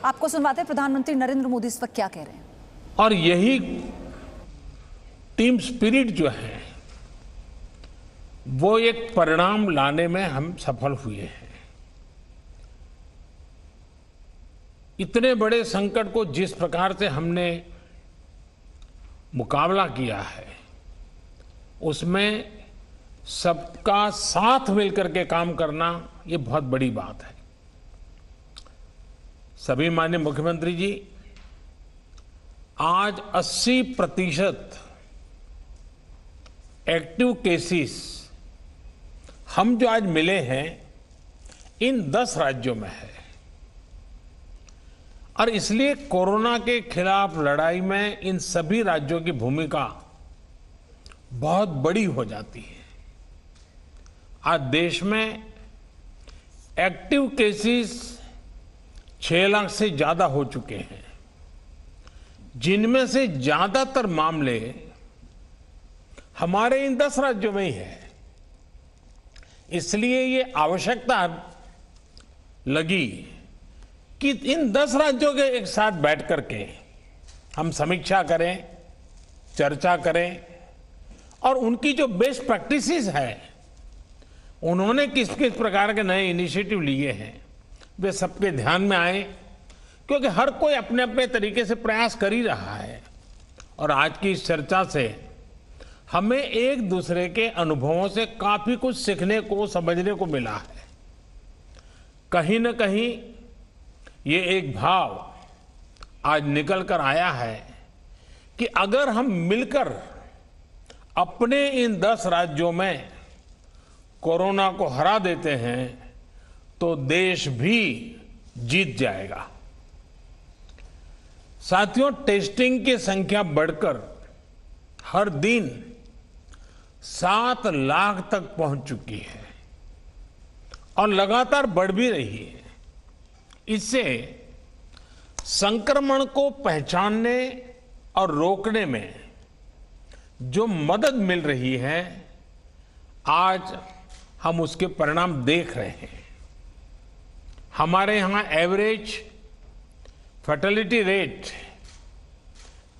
आपको सुनवाते हैं प्रधानमंत्री नरेंद्र मोदी इस वक्त क्या कह रहे हैं। और यही टीम स्पिरिट जो है वो एक परिणाम लाने में हम सफल हुए हैं। इतने बड़े संकट को जिस प्रकार से हमने मुकाबला किया है उसमें सबका साथ मिलकर के काम करना ये बहुत बड़ी बात है। सभी माननीय मुख्यमंत्री जी, आज 80% एक्टिव केसेस हम जो आज मिले हैं इन 10 राज्यों में है और इसलिए कोरोना के खिलाफ लड़ाई में इन सभी राज्यों की भूमिका बहुत बड़ी हो जाती है। आज देश में एक्टिव केसेस 6 लाख से ज्यादा हो चुके हैं, जिनमें से ज्यादातर मामले हमारे इन 10 राज्यों में ही है। इसलिए ये आवश्यकता लगी कि इन 10 राज्यों के एक साथ बैठ करके हम समीक्षा करें, चर्चा करें और उनकी जो बेस्ट प्रैक्टिसेस है, उन्होंने किस किस प्रकार के नए इनिशिएटिव लिए हैं, वे सबके ध्यान में आए, क्योंकि हर कोई अपने अपने तरीके से प्रयास कर ही रहा है। और आज की इस चर्चा से हमें एक दूसरे के अनुभवों से काफी कुछ सीखने को, समझने को मिला है। कहीं न कहीं ये एक भाव आज निकल कर आया है कि अगर हम मिलकर अपने इन 10 राज्यों में कोरोना को हरा देते हैं तो देश भी जीत जाएगा। साथियों, टेस्टिंग की संख्या बढ़कर हर दिन 7 लाख तक पहुंच चुकी है और लगातार बढ़ भी रही है। इससे संक्रमण को पहचानने और रोकने में जो मदद मिल रही है, आज हम उसके परिणाम देख रहे हैं। हमारे यहां एवरेज फर्टिलिटी रेट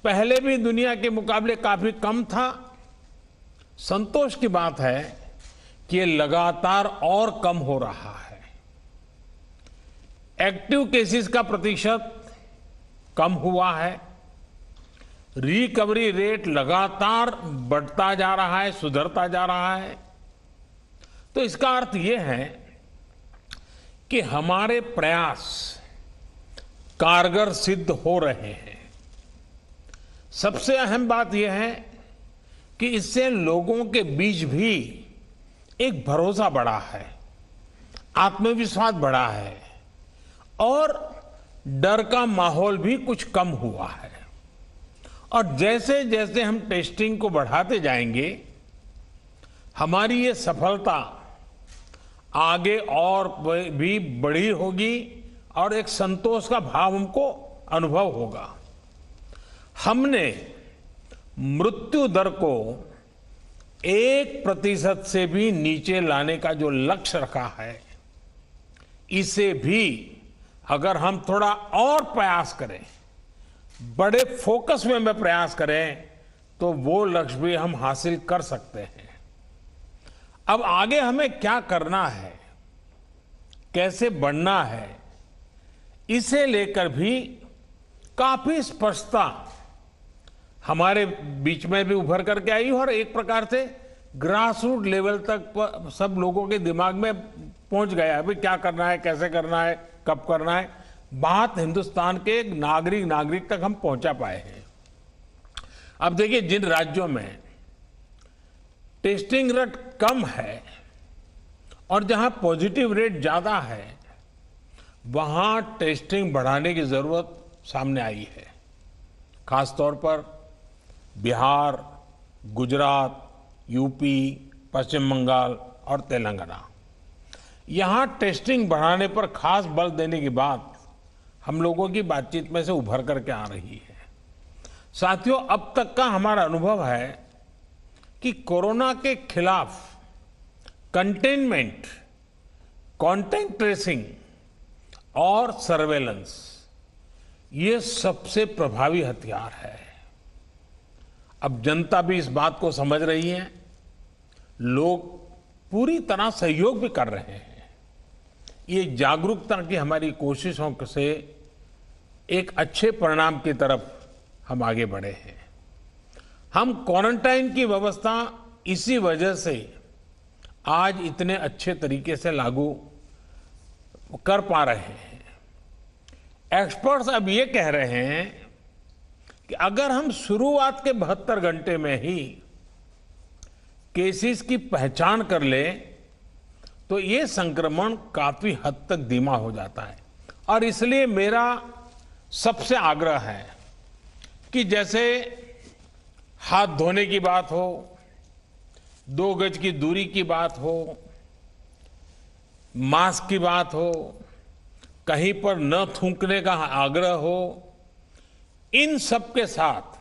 पहले भी दुनिया के मुकाबले काफी कम था। संतोष की बात है कि ये लगातार और कम हो रहा है। एक्टिव केसेस का प्रतिशत कम हुआ है। रिकवरी रेट लगातार बढ़ता जा रहा है, सुधरता जा रहा है। तो इसका अर्थ यह है कि हमारे प्रयास कारगर सिद्ध हो रहे हैं। सबसे अहम बात यह है कि इससे लोगों के बीच भी एक भरोसा बढ़ा है, आत्मविश्वास बढ़ा है और डर का माहौल भी कुछ कम हुआ है। और जैसे जैसे हम टेस्टिंग को बढ़ाते जाएंगे, हमारी ये सफलता आगे और भी बड़ी होगी और एक संतोष का भाव हमको अनुभव होगा। हमने मृत्यु दर को 1% से भी नीचे लाने का जो लक्ष्य रखा है, इसे भी अगर हम थोड़ा और प्रयास करें, बड़े फोकस में प्रयास करें, तो वो लक्ष्य भी हम हासिल कर सकते हैं। अब आगे हमें क्या करना है, कैसे बढ़ना है, इसे लेकर भी काफी स्पष्टता हमारे बीच में भी उभर करके आई और एक प्रकार से ग्रासरूट लेवल तक सब लोगों के दिमाग में पहुंच गया है। भाई क्या करना है, कैसे करना है, कब करना है। बात हिंदुस्तान के नागरिक तक हम पहुंचा पाए हैं। अब देखिए, जिन राज्यों में टेस्टिंग रेट कम है और जहां पॉजिटिव रेट ज्यादा है, वहां टेस्टिंग बढ़ाने की जरूरत सामने आई है। खासतौर पर बिहार, गुजरात, यूपी, पश्चिम बंगाल और तेलंगाना, यहां टेस्टिंग बढ़ाने पर खास बल देने की बात हम लोगों की बातचीत में से उभर करके आ रही है। साथियों, अब तक का हमारा अनुभव है कि कोरोना के खिलाफ कंटेनमेंट, कॉन्टैक्ट ट्रेसिंग और सर्वेलेंस, ये सबसे प्रभावी हथियार है। अब जनता भी इस बात को समझ रही है, लोग पूरी तरह सहयोग भी कर रहे हैं। ये जागरूकता की हमारी कोशिशों से एक अच्छे परिणाम की तरफ हम आगे बढ़े हैं। हम क्वारंटाइन की व्यवस्था इसी वजह से आज इतने अच्छे तरीके से लागू कर पा रहे हैं। एक्सपर्ट्स अब ये कह रहे हैं कि अगर हम शुरुआत के 72 घंटे में ही केसेस की पहचान कर ले तो ये संक्रमण काफी हद तक धीमा हो जाता है। और इसलिए मेरा सबसे आग्रह है कि जैसे हाथ धोने की बात हो, 2 गज की दूरी की बात हो, मास्क की बात हो, कहीं पर न थूकने का आग्रह हो, इन सब के साथ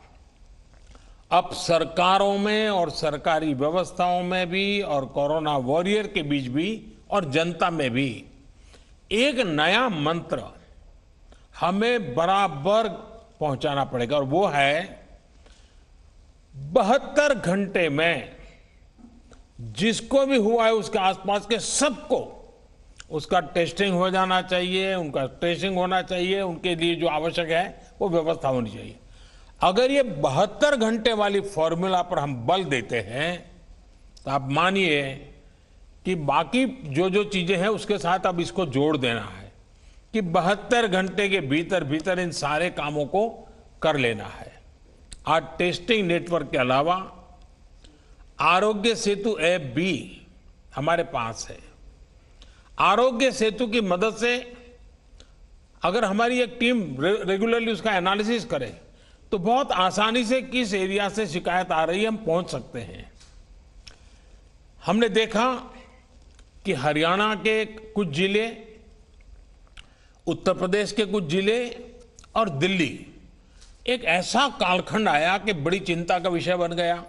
अब सरकारों में और सरकारी व्यवस्थाओं में भी और कोरोना वॉरियर के बीच भी और जनता में भी एक नया मंत्र हमें बराबर पहुंचाना पड़ेगा, और वो है 72 घंटे में जिसको भी हुआ है उसके आसपास के सबको उसका टेस्टिंग हो जाना चाहिए, उनका ट्रेसिंग होना चाहिए, उनके लिए जो आवश्यक है वो व्यवस्था होनी चाहिए। अगर ये 72 घंटे वाली फॉर्मूला पर हम बल देते हैं तो आप मानिए कि बाकी जो जो चीजें हैं उसके साथ अब इसको जोड़ देना है कि 72 घंटे के भीतर भीतर इन सारे कामों को कर लेना है। आज टेस्टिंग नेटवर्क के अलावा आरोग्य सेतु ऐप भी हमारे पास है। आरोग्य सेतु की मदद से अगर हमारी एक टीम रेगुलरली उसका एनालिसिस करे तो बहुत आसानी से किस एरिया से शिकायत आ रही है हम पहुंच सकते हैं। हमने देखा कि हरियाणा के कुछ जिले, उत्तर प्रदेश के कुछ जिले और दिल्ली एक ऐसा कालखंड आया कि बड़ी चिंता का विषय बन गया।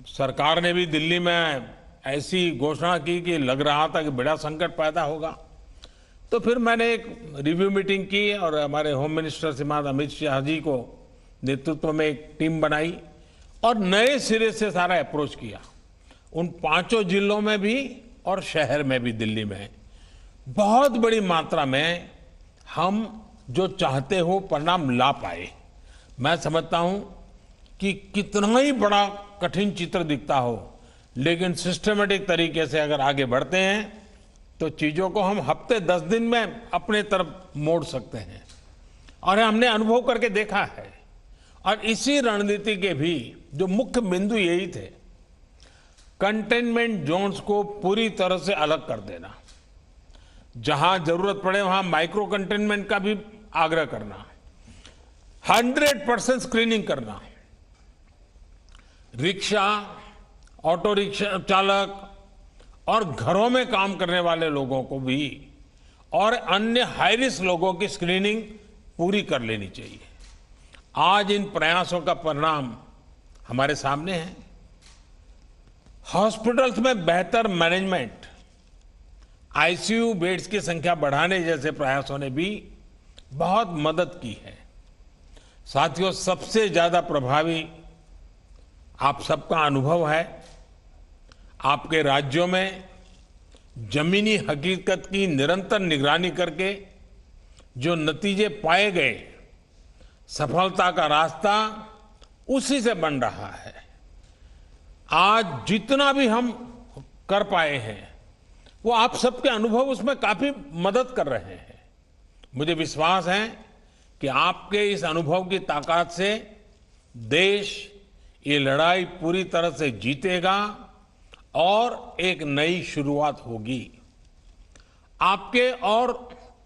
सरकार ने भी दिल्ली में ऐसी घोषणा की कि लग रहा था कि बड़ा संकट पैदा होगा। तो फिर मैंने एक रिव्यू मीटिंग की और हमारे होम मिनिस्टर श्रीमान अमित शाह जी को नेतृत्व में एक टीम बनाई और नए सिरे से सारा अप्रोच किया। उन 5 जिलों में भी और शहर में भी, दिल्ली में बहुत बड़ी मात्रा में हम जो चाहते हो परिणाम ला पाए। मैं समझता हूं कि कितना ही बड़ा कठिन चित्र दिखता हो, लेकिन सिस्टमेटिक तरीके से अगर आगे बढ़ते हैं तो चीजों को हम हफ्ते 10 दिन में अपने तरफ मोड़ सकते हैं। और हमने अनुभव करके देखा है। और इसी रणनीति के भी जो मुख्य बिंदु यही थे, कंटेनमेंट जोन्स को पूरी तरह से अलग कर देना, जहां जरूरत पड़े वहां माइक्रो कंटेनमेंट का भी आग्रह करना, 100% स्क्रीनिंग करना, रिक्शा, ऑटो रिक्शा चालक और घरों में काम करने वाले लोगों को भी और अन्य हाई रिस्क लोगों की स्क्रीनिंग पूरी कर लेनी चाहिए। आज इन प्रयासों का परिणाम हमारे सामने है। हॉस्पिटल्स में बेहतर मैनेजमेंट, आईसीयू बेड्स की संख्या बढ़ाने जैसे प्रयासों ने भी बहुत मदद की है। साथियों, सबसे ज्यादा प्रभावी आप सबका अनुभव है। आपके राज्यों में जमीनी हकीकत की निरंतर निगरानी करके जो नतीजे पाए गए, सफलता का रास्ता उसी से बन रहा है। आज जितना भी हम कर पाए हैं वो आप सबके अनुभव उसमें काफी मदद कर रहे हैं। मुझे विश्वास है कि आपके इस अनुभव की ताकत से देश ये लड़ाई पूरी तरह से जीतेगा और एक नई शुरुआत होगी। आपके और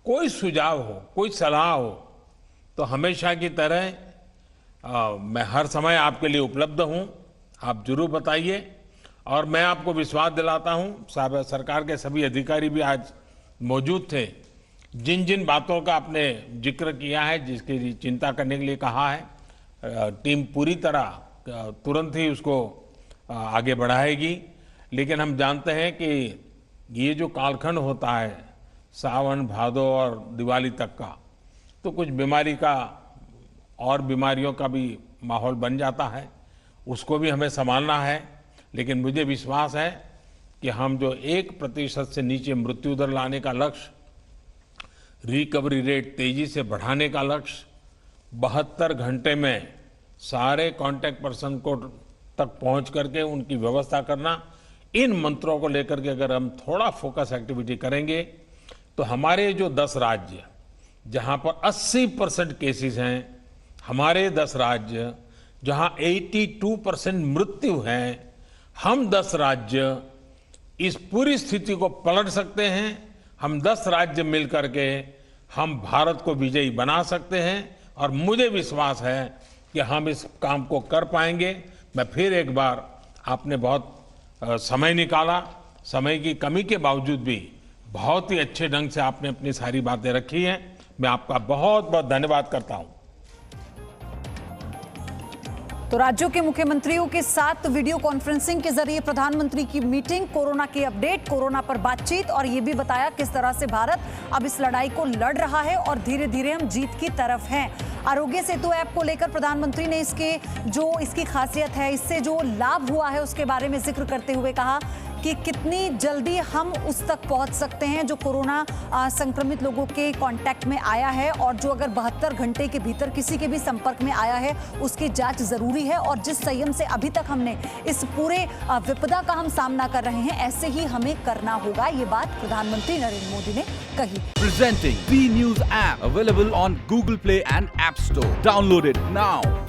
कोई सुझाव हो, कोई सलाह हो तो हमेशा की तरह मैं हर समय आपके लिए उपलब्ध हूं। आप जरूर बताइए। और मैं आपको विश्वास दिलाता हूं, सरकार के सभी अधिकारी भी आज मौजूद थे। जिन जिन बातों का आपने जिक्र किया है, जिसकी चिंता करने के लिए कहा है, टीम पूरी तरह तुरंत ही उसको आगे बढ़ाएगी। लेकिन हम जानते हैं कि ये जो कालखंड होता है सावन, भादो और दिवाली तक का, तो कुछ बीमारी का और बीमारियों का भी माहौल बन जाता है, उसको भी हमें संभालना है। लेकिन मुझे विश्वास है कि हम जो 1% से नीचे मृत्यु दर लाने का लक्ष्य, रिकवरी रेट तेजी से बढ़ाने का लक्ष्य, 72 घंटे में सारे कांटेक्ट पर्सन को तक पहुंच करके उनकी व्यवस्था करना, इन मंत्रों को लेकर के अगर हम थोड़ा फोकस एक्टिविटी करेंगे तो हमारे जो 10 राज्य जहां पर 80% केसेस हैं, हमारे 10 राज्य जहां 82% मृत्यु हैं, हम 10 राज्य इस पूरी स्थिति को पलट सकते हैं। हम 10 राज्य मिलकर के हम भारत को विजयी बना सकते हैं और मुझे विश्वास है कि हम इस काम को कर पाएंगे। मैं फिर एक बार, आपने बहुत समय निकाला, समय की कमी के बावजूद भी बहुत ही अच्छे ढंग से आपने अपनी सारी बातें रखी हैं। मैं आपका बहुत बहुत धन्यवाद करता हूं। तो राज्यों के मुख्यमंत्रियों के साथ वीडियो कॉन्फ्रेंसिंग के जरिए प्रधानमंत्री की मीटिंग, कोरोना की अपडेट, कोरोना पर बातचीत और ये भी बताया किस तरह से भारत अब इस लड़ाई को लड़ रहा है और धीरे धीरे हम जीत की तरफ हैं। आरोग्य सेतु ऐप को लेकर प्रधानमंत्री ने इसकी खासियत है, इससे जो लाभ हुआ है उसके बारे में जिक्र करते हुए कहा कि कितनी जल्दी हम उस तक पहुंच सकते हैं जो कोरोना संक्रमित लोगों के कांटेक्ट में आया है, और जो अगर 72 घंटे के भीतर किसी के भी संपर्क में आया है उसकी जांच जरूरी है। और जिस संयम से अभी तक हमने इस पूरे विपदा का हम सामना कर रहे हैं, ऐसे ही हमें करना होगा। ये बात प्रधानमंत्री नरेंद्र मोदी ने कही। Presenting B News app available on Google Play and App Store. Download it now.